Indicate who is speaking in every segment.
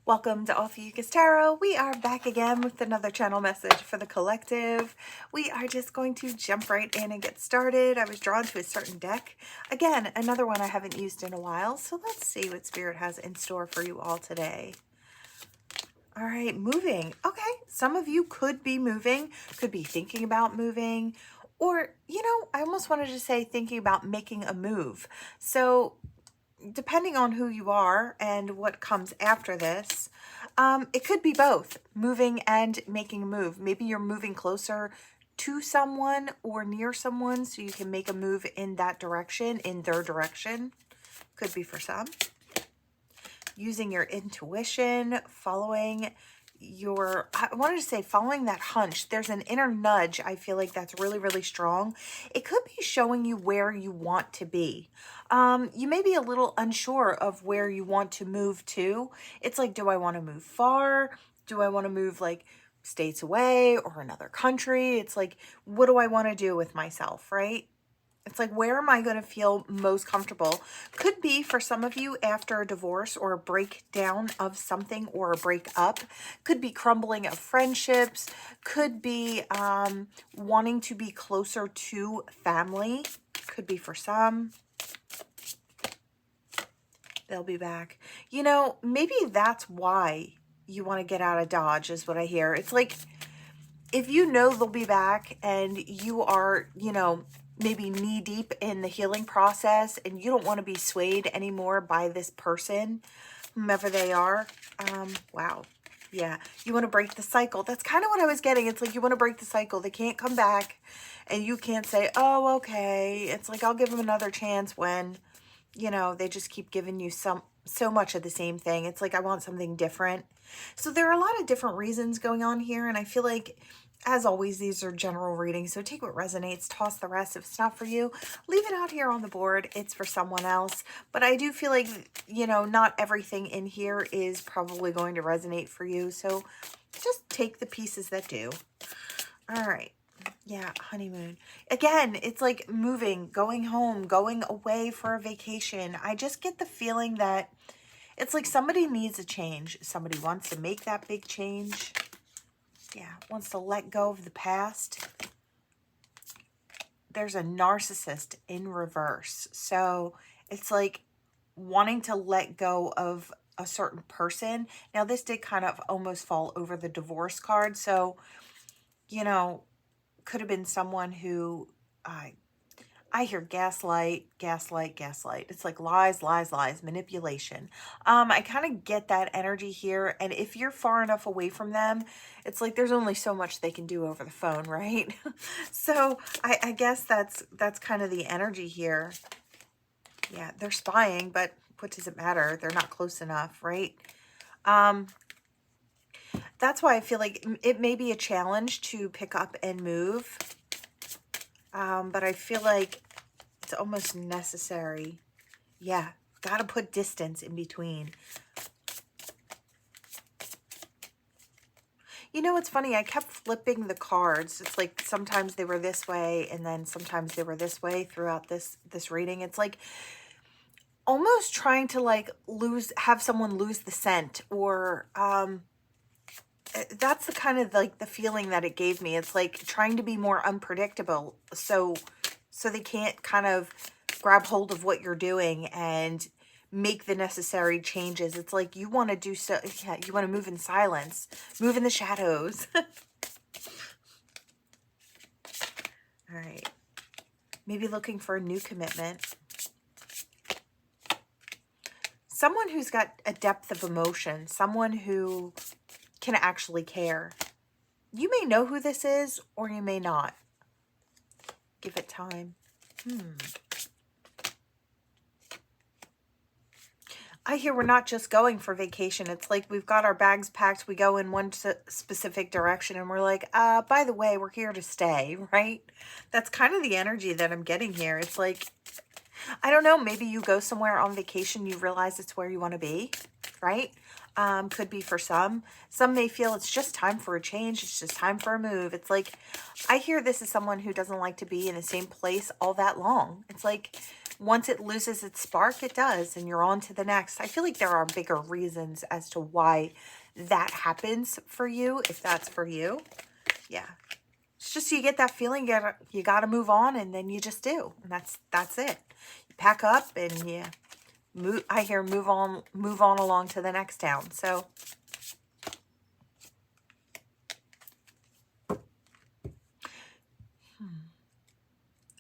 Speaker 1: Welcome to Ophiuchus Tarot. We are back again with another channel message for the collective. We are just going to jump right in and get started. I was drawn to a certain deck. Again, another one I haven't used in a while. So let's see what Spirit has in store for you all today. All right, moving. Okay, some of you could be moving, could be thinking about moving, or, I almost wanted to say thinking about making a move. So depending on who you are and what comes after this, it could be both moving and making a move. Maybe you're moving closer to someone or near someone so you can make a move in that direction, in their direction. Could be for some. Using your intuition, following following that hunch. There's an inner nudge. I feel like that's really, really strong. It could be showing you where you want to be. You may be a little unsure of where you want to move to. It's like, do I want to move far? Do I want to move like states away or another country? It's like, what do I want to do with myself, right? It's like, where am I going to feel most comfortable? Could be for some of you after a divorce or a breakdown of something or a breakup. Could be crumbling of friendships. Could be wanting to be closer to family. Could be for some. They'll be back. Maybe that's why you want to get out of Dodge is what I hear. It's like, if you know they'll be back and you are, maybe knee deep in the healing process and you don't want to be swayed anymore by this person, whomever they are. Wow. Yeah. You want to break the cycle. That's kind of what I was getting. It's like, you want to break the cycle. They can't come back and you can't say, oh, okay. It's like, I'll give them another chance when, they just keep giving you so much of the same thing. It's like, I want something different. So there are a lot of different reasons going on here. And I feel like, as always, these are general readings, so take what resonates, toss the rest. If it's not for you, leave it out here on the board. It's for someone else. But I do feel like, not everything in here is probably going to resonate for you. So just take the pieces that do. All right. Yeah, honeymoon. Again, it's like moving, going home, going away for a vacation. I just get the feeling that it's like somebody needs a change. Somebody wants to make that big change. Yeah, wants to let go of the past. There's a narcissist in reverse. So it's like wanting to let go of a certain person. Now, this did kind of almost fall over the divorce card. So, could have been someone who, I hear gaslight, gaslight, gaslight. It's like lies, lies, lies, manipulation. I kind of get that energy here. And if you're far enough away from them, it's like there's only so much they can do over the phone, right? So I guess that's kind of the energy here. Yeah, they're spying, but what does it matter? They're not close enough, right? That's why I feel like it may be a challenge to pick up and move. But I feel like it's almost necessary. Yeah, got to put distance in between. It's funny. I kept flipping the cards. It's like sometimes they were this way and then sometimes they were this way throughout this reading. It's like almost trying to have someone lose the scent, or that's the kind of the feeling that it gave me. It's like trying to be more unpredictable so they can't kind of grab hold of what you're doing and make the necessary changes. It's like you want to do so, yeah, you want to move in silence, move in the shadows. All right. Maybe looking for a new commitment. Someone who's got a depth of emotion, someone who can actually care. You may know who this is or you may not. Give it time. I hear we're not just going for vacation. It's like we've got our bags packed. We go in one specific direction and we're like, by the way, we're here to stay, right? That's kind of the energy that I'm getting here. It's like, I don't know, maybe you go somewhere on vacation, you realize it's where you want to be, right? Could be for some. Some may feel it's just time for a change. It's just time for a move. It's like, I hear this is someone who doesn't like to be in the same place all that long. It's like once it loses its spark, it does, and you're on to the next. I feel like there are bigger reasons as to why that happens for you, if that's for you. Yeah. It's just you get that feeling you gotta move on, and then you just do. And that's it. You pack up and you move. I hear move on along to the next town. So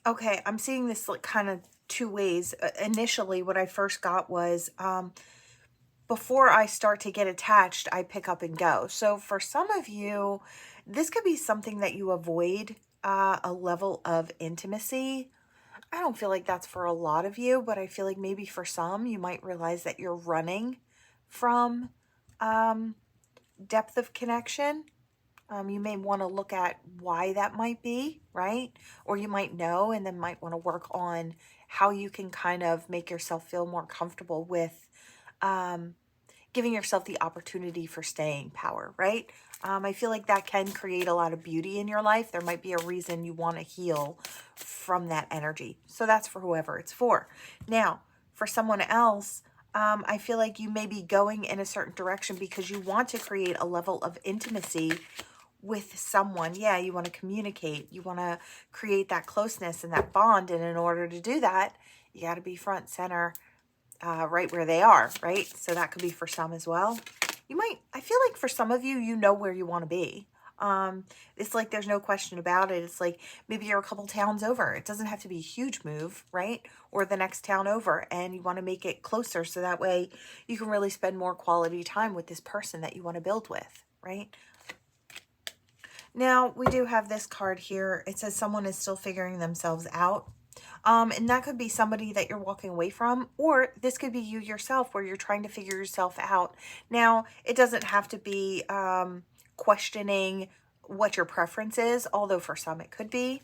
Speaker 1: okay, I'm seeing this like kind of two ways. Initially, what I first got was before I start to get attached, I pick up and go. So for some of you, this could be something that you avoid, a level of intimacy. I don't feel like that's for a lot of you, but I feel like maybe for some, you might realize that you're running from depth of connection. You may want to look at why that might be, right? Or you might know and then might want to work on how you can kind of make yourself feel more comfortable with giving yourself the opportunity for staying power, right? I feel like that can create a lot of beauty in your life. There might be a reason you want to heal from that energy. So that's for whoever it's for. Now, for someone else, I feel like you may be going in a certain direction because you want to create a level of intimacy with someone. Yeah, you want to communicate. You want to create that closeness and that bond. And in order to do that, you got to be front center, right where they are, right? So that could be for some as well. You might, I feel like for some of you, you know where you want to be. It's like there's no question about it. It's like maybe you're a couple towns over. It doesn't have to be a huge move, right? Or the next town over, and you want to make it closer so that way you can really spend more quality time with this person that you want to build with, right? Now, we do have this card here. It says someone is still figuring themselves out. And that could be somebody that you're walking away from, or this could be you yourself where you're trying to figure yourself out. Now, it doesn't have to be questioning what your preference is, although for some it could be.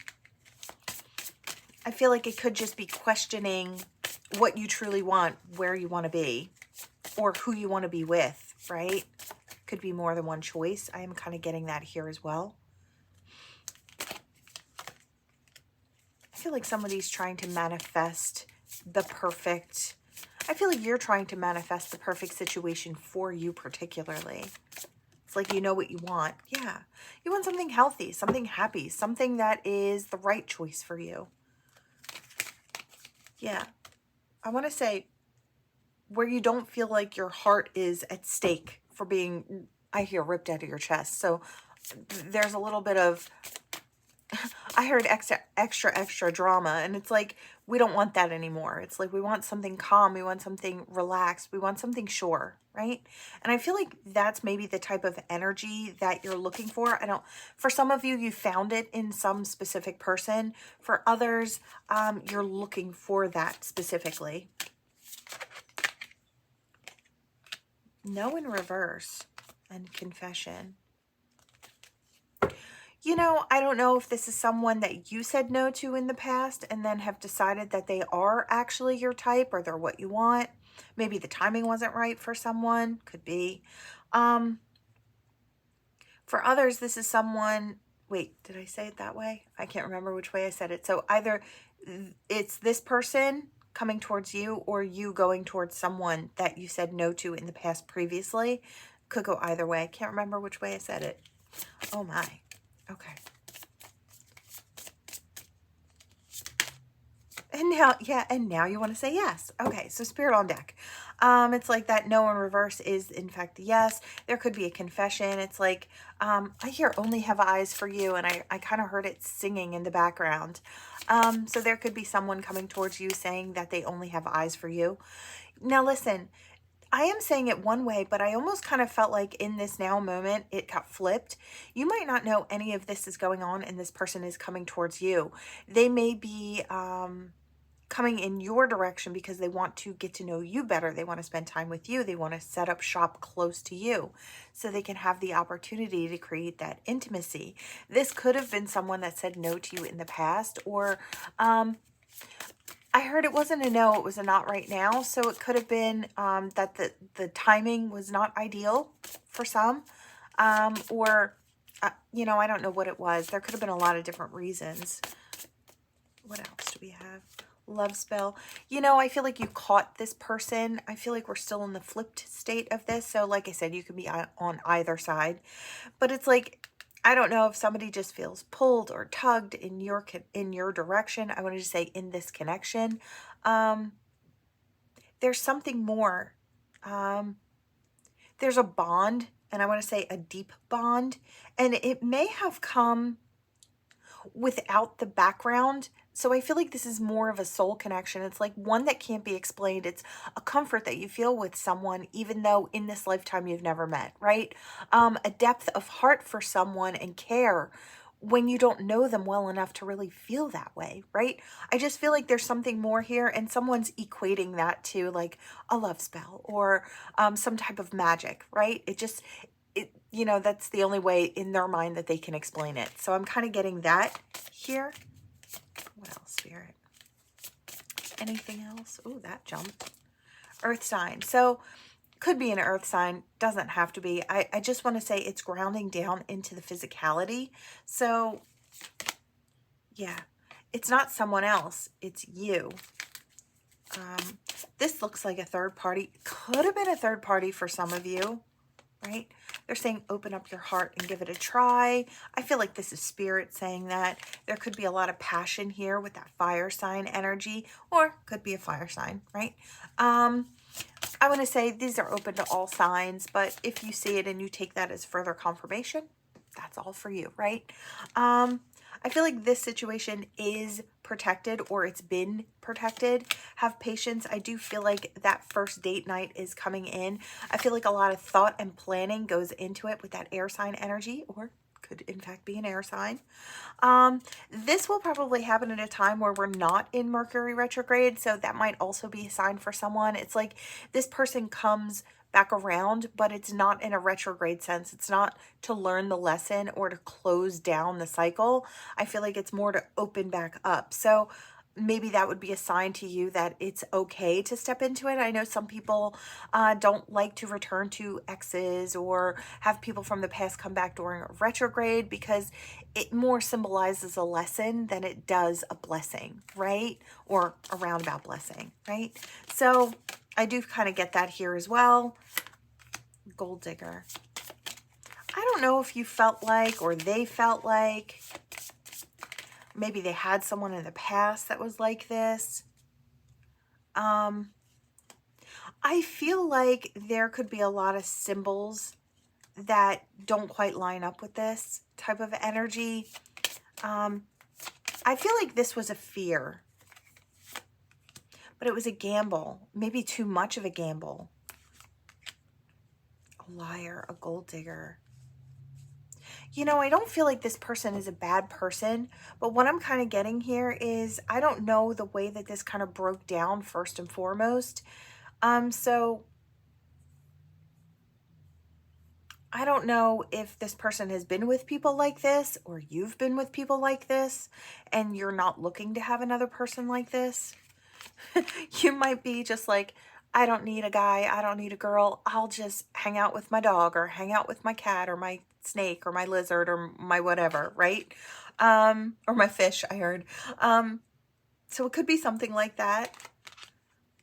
Speaker 1: I feel like it could just be questioning what you truly want, where you want to be, or who you want to be with, right? Could be more than one choice. I am kind of getting that here as well. I feel like somebody's trying to manifest the perfect, I feel like you're trying to manifest the perfect situation for you particularly. It's like you know what you want. Yeah. You want something healthy, something happy, something that is the right choice for you. Yeah. I want to say where you don't feel like your heart is at stake for being, I hear, ripped out of your chest. So there's a little bit of, I heard extra drama, and it's like, we don't want that anymore. It's like, we want something calm. We want something relaxed. We want something sure, right? And I feel like that's maybe the type of energy that you're looking for. For some of you, you found it in some specific person. For others, you're looking for that specifically. No in reverse and confession. You know, I don't know if this is someone that you said no to in the past and then have decided that they are actually your type or they're what you want. Maybe the timing wasn't right for someone. Could be. For others, this is someone... Wait, did I say it that way? I can't remember which way I said it. So either it's this person coming towards you or you going towards someone that you said no to in the past previously. Could go either way. I can't remember which way I said it. Oh my. Okay. And now, yeah, and now you want to say yes. Okay, so spirit on deck. It's like that no in reverse is in fact yes. There could be a confession. It's like, I hear only have eyes for you, and I kind of heard it singing in the background. So there could be someone coming towards you saying that they only have eyes for you. Now listen, I am saying it one way, but I almost kind of felt like in this now moment, it got flipped. You might not know any of this is going on and this person is coming towards you. They may be coming in your direction because they want to get to know you better. They want to spend time with you. They want to set up shop close to you so they can have the opportunity to create that intimacy. This could have been someone that said no to you in the past, or I heard it wasn't a no, it was a not right now. So it could have been that the timing was not ideal for some. You know, I don't know what it was. There could have been a lot of different reasons. What else do we have? Love spell. You know, I feel like you caught this person. I feel like we're still in the flipped state of this. So like I said, you could be on either side. But it's like, I don't know if somebody just feels pulled or tugged in your direction. I wanted to say in this connection. There's something more. There's a bond, and I want to say a deep bond. And it may have come without the background. So I feel like this is more of a soul connection. It's like one that can't be explained. It's a comfort that you feel with someone, even though in this lifetime you've never met, right? A depth of heart for someone and care when you don't know them well enough to really feel that way, right? I just feel like there's something more here, and someone's equating that to like a love spell or some type of magic, right? You know, that's the only way in their mind that they can explain it. So I'm kind of getting that here. What else, Spirit? Anything else? Oh, that jumped. Earth sign. So could be an earth sign. Doesn't have to be. I just want to say it's grounding down into the physicality. So yeah, it's not someone else. It's you. This looks like a third party. Could have been a third party for some of you, right? They're saying open up your heart and give it a try. I feel like this is spirit saying that. There could be a lot of passion here with that fire sign energy, or could be a fire sign, right? I want to say these are open to all signs, but if you see it and you take that as further confirmation, that's all for you, right? I feel like this situation is protected, or it's been protected. Have patience. I do feel like that first date night is coming in. I feel like a lot of thought and planning goes into it with that air sign energy, or could in fact be an air sign. This will probably happen at a time where we're not in Mercury retrograde, so that might also be a sign for someone. It's like this person comes back around, but it's not in a retrograde sense. It's not to learn the lesson or to close down the cycle. I feel like it's more to open back up. So maybe that would be a sign to you that it's okay to step into it. I know some people don't like to return to exes or have people from the past come back during a retrograde because it more symbolizes a lesson than it does a blessing, right? Or a roundabout blessing, right? So I do kind of get that here as well. Gold digger. I don't know if you felt like, or they felt like, maybe they had someone in the past that was like this. I feel like there could be a lot of symbols that don't quite line up with this type of energy. I feel like this was a fear, but it was a gamble, maybe too much of a gamble. A liar, a gold digger. You know, I don't feel like this person is a bad person, but what I'm kind of getting here is I don't know the way that this kind of broke down first and foremost. So I don't know if this person has been with people like this, or you've been with people like this and you're not looking to have another person like this. You might be just like, I don't need a guy, I don't need a girl, I'll just hang out with my dog or hang out with my cat or my snake or my lizard or my whatever, right? Or my fish, I heard. So it could be something like that,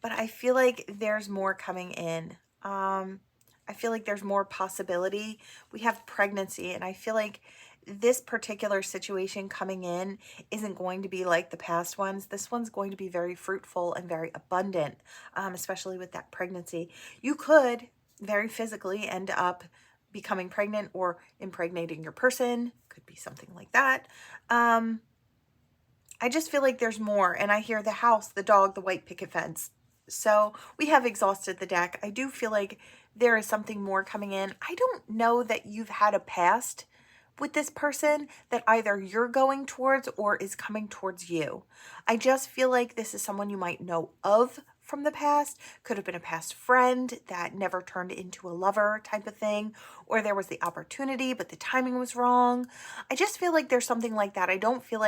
Speaker 1: but I feel like there's more coming in. I feel like there's more possibility. We have pregnancy, and I feel like this particular situation coming in isn't going to be like the past ones. This one's going to be very fruitful and very abundant, especially with that pregnancy. You could very physically end up becoming pregnant or impregnating your person. Could be something like that. I just feel like there's more, and I hear the house, the dog, the white picket fence. So we have exhausted the deck. I do feel like there is something more coming in. I don't know that you've had a past with this person that either you're going towards or is coming towards you. I just feel like this is someone you might know of from the past. Could have been a past friend that never turned into a lover type of thing, or there was the opportunity but the timing was wrong. I just feel like there's something like that. I feel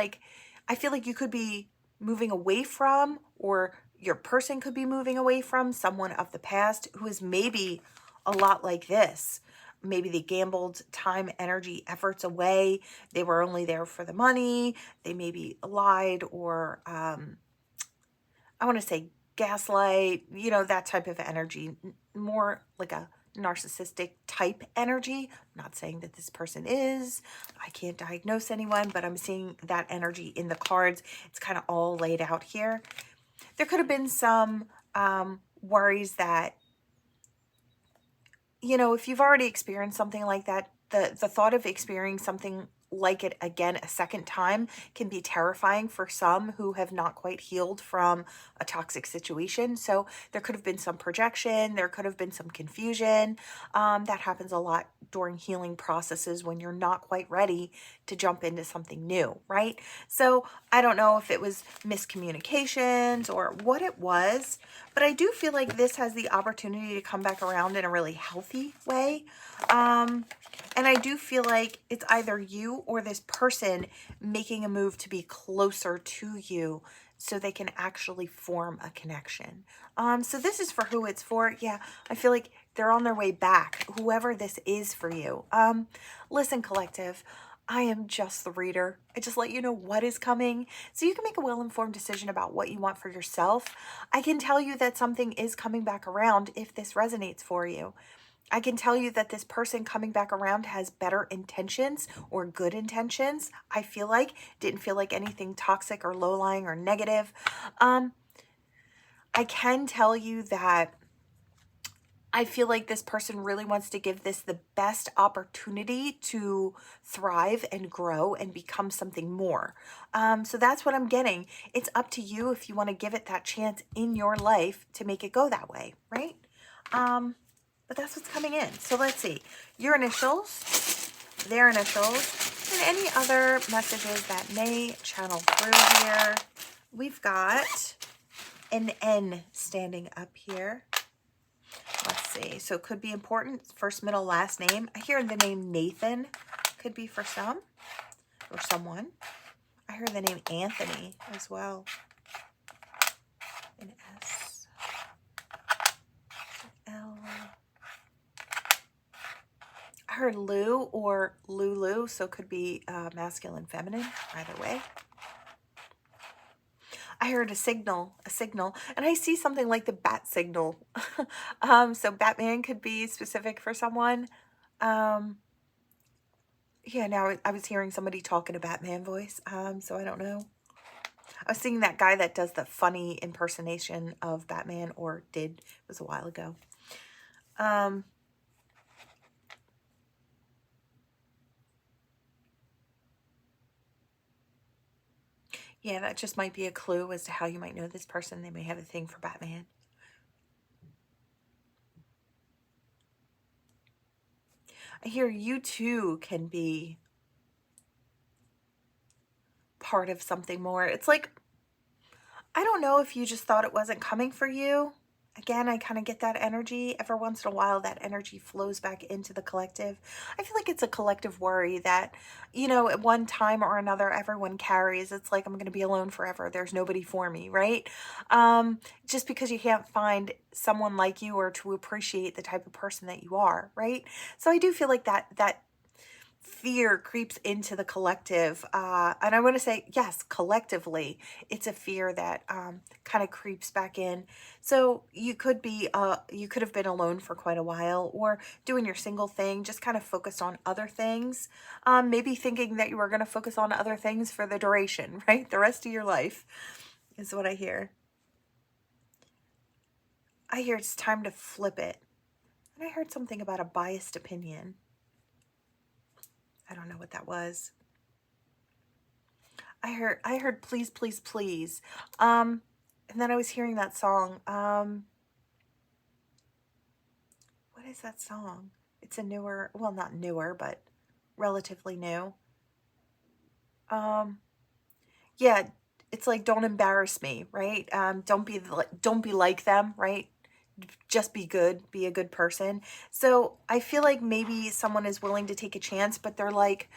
Speaker 1: like you could be moving away from, or your person could be moving away from someone of the past who is maybe a lot like this. Maybe they gambled time, energy, efforts away. They were only there for the money. They maybe lied or I want to say gaslight, you know, that type of energy, more like a narcissistic type energy. I'm not saying that this person is. I can't diagnose anyone, but I'm seeing that energy in the cards. It's kind of all laid out here. There could have been some worries that, you know, if you've already experienced something like that, the thought of experiencing something like it again a second time can be terrifying for some who have not quite healed from a toxic situation. So there could have been some projection, there could have been some confusion. That happens a lot during healing processes when you're not quite ready to jump into something new, right? So I don't know if it was miscommunications or what it was, but I do feel like this has the opportunity to come back around in a really healthy way. And I do feel like it's either you or this person making a move to be closer to you so they can actually form a connection. So this is for who it's for. Yeah, I feel like they're on their way back, whoever this is for you. Listen, collective, I am just the reader. I just let you know what is coming so you can make a well-informed decision about what you want for yourself. I can tell you that something is coming back around if this resonates for you. I can tell you that this person coming back around has better intentions or good intentions. I feel like, didn't feel like anything toxic or low-lying or negative. I can tell you that I feel like this person really wants to give this the best opportunity to thrive and grow and become something more. So that's what I'm getting. It's up to you if you want to give it that chance in your life to make it go that way, right? But that's what's coming in. So let's see. Your initials, their initials, and any other messages that may channel through here. We've got an N standing up here. Let's see. So it could be important. First, middle, last name. I hear the name Nathan. Could be for some or someone. I hear the name Anthony as well. An S. L. I heard Lou or Lulu. So it could be masculine, feminine. Either way. I heard a signal, and I see something like the bat signal. So Batman could be specific for someone. Yeah, now I was hearing somebody talk in a Batman voice, so I don't know. I was seeing that guy that does the funny impersonation of Batman, or did, it was a while ago. Yeah, that just might be a clue as to how you might know this person. They may have a thing for Batman. I hear you too can be part of something more. It's like, I don't know if you just thought it wasn't coming for you. Again, I kind of get that energy. Every once in a while, that energy flows back into the collective. I feel like it's a collective worry that, you know, at one time or another, everyone carries. It's like, I'm going to be alone forever. There's nobody for me, right? Just because you can't find someone like you or to appreciate the type of person that you are, right? So I do feel like that fear creeps into the collective, and I want to say, yes, collectively, it's a fear that kind of creeps back in. So you could have been alone for quite a while, or doing your single thing, just kind of focused on other things, maybe thinking that you were going to focus on other things for the duration, right? The rest of your life is what I hear. I hear it's time to flip it. And I heard something about a biased opinion. I don't know what that was. I heard please, please, please. And then I was hearing that song. What is that song? It's a newer, well, not newer, but relatively new. Yeah, it's like, don't embarrass me, right? Don't be like them, right? Just be good, be a good person. So I feel like maybe someone is willing to take a chance, but they're like,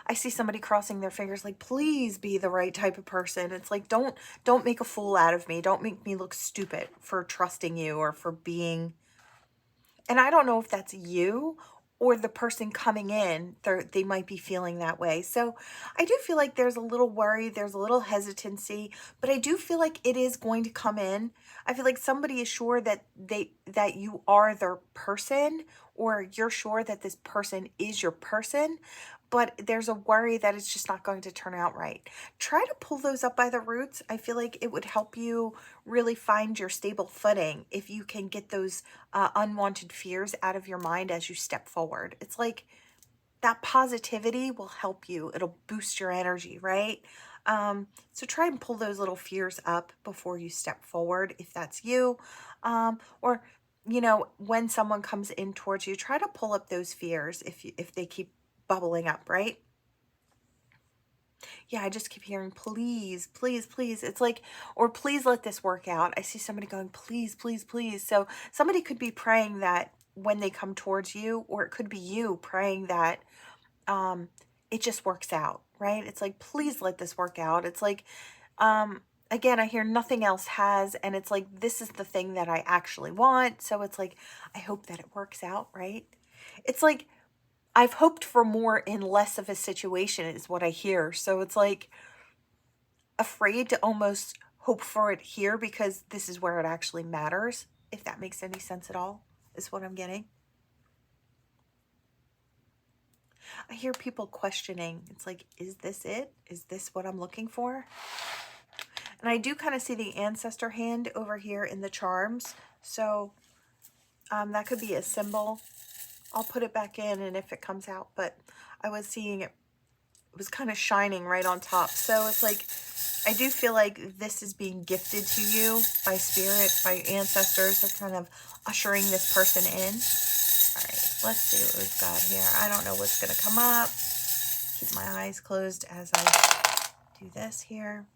Speaker 1: I see somebody crossing their fingers like, please be the right type of person. It's like, don't make a fool out of me. Don't make me look stupid for trusting you or for being. And I don't know if that's you or the person coming in, they might be feeling that way. So I do feel like there's a little worry, there's a little hesitancy, but I do feel like it is going to come in. I feel like somebody is sure that that you are their person, or you're sure that this person is your person, but there's a worry that it's just not going to turn out right. Try to pull those up by the roots. I feel like it would help you really find your stable footing if you can get those unwanted fears out of your mind as you step forward. It's like that positivity will help you. It'll boost your energy, right? So try and pull those little fears up before you step forward, if that's you. Or, you know, when someone comes in towards you, try to pull up those fears if they keep bubbling up, right? Yeah, I just keep hearing, please, please, please. It's like, or please let this work out. I see somebody going, please, please, please. So somebody could be praying that when they come towards you, or it could be you praying that it just works out, right? It's like, please let this work out. It's like, again, I hear nothing else has, and it's like, this is the thing that I actually want. So it's like, I hope that it works out, right? It's like, I've hoped for more in less of a situation is what I hear. So it's like afraid to almost hope for it here because this is where it actually matters. If that makes any sense at all, is what I'm getting. I hear people questioning. It's like, is this it? Is this what I'm looking for? And I do kind of see the ancestor hand over here in the charms. So that could be a symbol. I'll put it back in and if it comes out, but I was seeing it, it was kind of shining right on top. So it's like, I do feel like this is being gifted to you by spirit, by ancestors. They're kind of ushering this person in. All right, let's see what we've got here. I don't know what's going to come up. Keep my eyes closed as I do this here.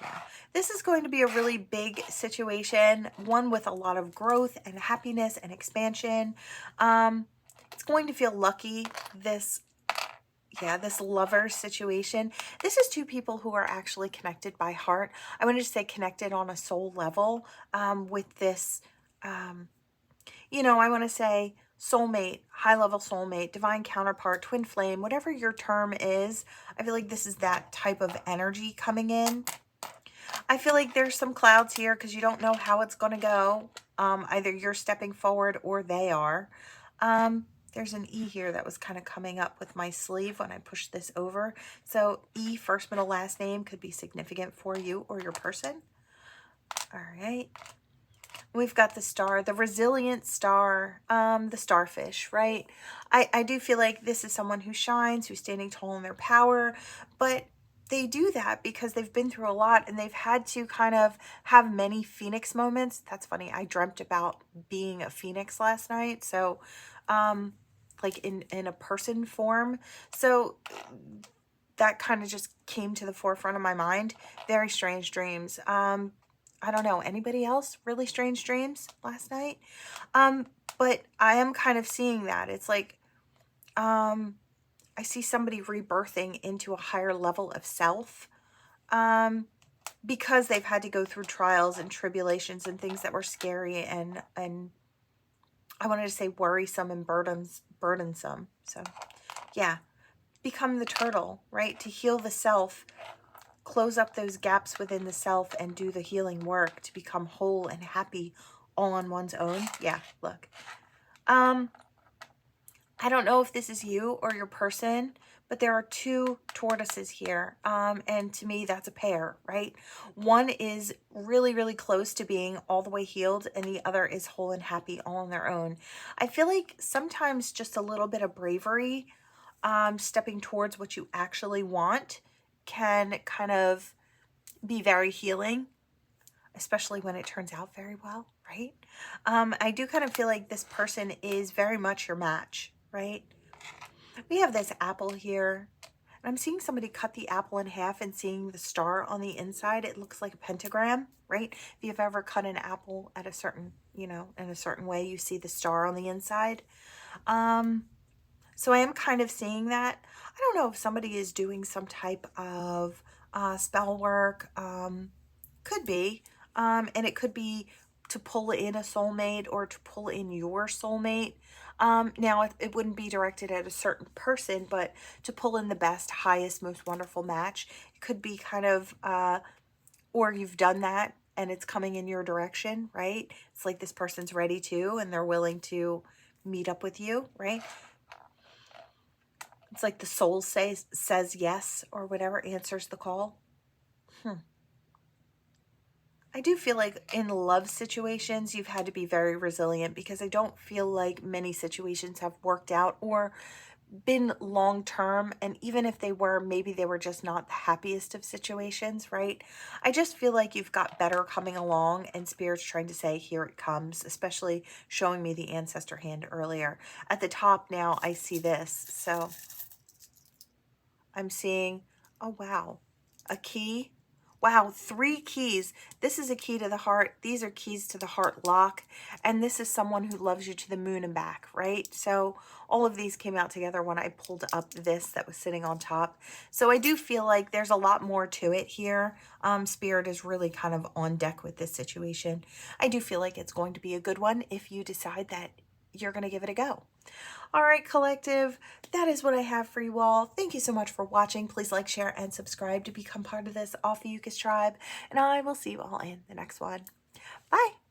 Speaker 1: Yeah. This is going to be a really big situation, one with a lot of growth and happiness and expansion. It's going to feel lucky, this lover situation. This is two people who are actually connected by heart. I wanted to say connected on a soul level with this, you know, I want to say soulmate, high-level soulmate, divine counterpart, twin flame, whatever your term is. I feel like this is that type of energy coming in. I feel like there's some clouds here because you don't know how it's going to go. Either you're stepping forward or they are. There's an E here that was kind of coming up with my sleeve when I pushed this over. So E, first, middle, last name, could be significant for you or your person. All right. We've got the star, the resilient star, the starfish, right? I do feel like this is someone who shines, who's standing tall in their power, but they do that because they've been through a lot and they've had to kind of have many phoenix moments. That's funny. I dreamt about being a phoenix last night. So, like in a person form. So that kind of just came to the forefront of my mind. Very strange dreams. I don't know, anybody else really strange dreams last night? But I am kind of seeing that. It's like, I see somebody rebirthing into a higher level of self, because they've had to go through trials and tribulations and things that were scary and I wanted to say worrisome and burdensome. So yeah, become the turtle, right? To heal the self, close up those gaps within the self and do the healing work to become whole and happy all on one's own. Yeah, look. I don't know if this is you or your person, but there are two tortoises here. And to me, that's a pair, right? One is really, really close to being all the way healed, and the other is whole and happy all on their own. I feel like sometimes just a little bit of bravery, stepping towards what you actually want, can kind of be very healing, especially when it turns out very well, right? I do kind of feel like this person is very much your match, right? We have this apple here. And I'm seeing somebody cut the apple in half and seeing the star on the inside. It looks like a pentagram, right? If you've ever cut an apple at a certain, you know, in a certain way, you see the star on the inside. So I am kind of seeing that. I don't know if somebody is doing some type of spell work. Could be. And it could be to pull in a soulmate or to pull in your soulmate. Now, it wouldn't be directed at a certain person, but to pull in the best, highest, most wonderful match. It could be kind of, or you've done that and it's coming in your direction, right? It's like this person's ready to, and they're willing to meet up with you, right? It's like the soul says yes or whatever, answers the call. I do feel like in love situations, you've had to be very resilient, because I don't feel like many situations have worked out or been long term. And even if they were, maybe they were just not the happiest of situations, right? I just feel like you've got better coming along, and Spirit's trying to say, here it comes, especially showing me the ancestor hand earlier. At the top now, I see this. So I'm seeing, oh wow, a key. Wow, 3 keys. This is a key to the heart. These are keys to the heart lock. And this is someone who loves you to the moon and back, right? So all of these came out together when I pulled up this that was sitting on top. So I do feel like there's a lot more to it here. Spirit is really kind of on deck with this situation. I do feel like it's going to be a good one if you decide that you're going to give it a go. All right, collective, that is what I have for you all. Thank you so much for watching. Please like, share, and subscribe to become part of this Ophiuchus tribe, and I will see you all in the next one. Bye.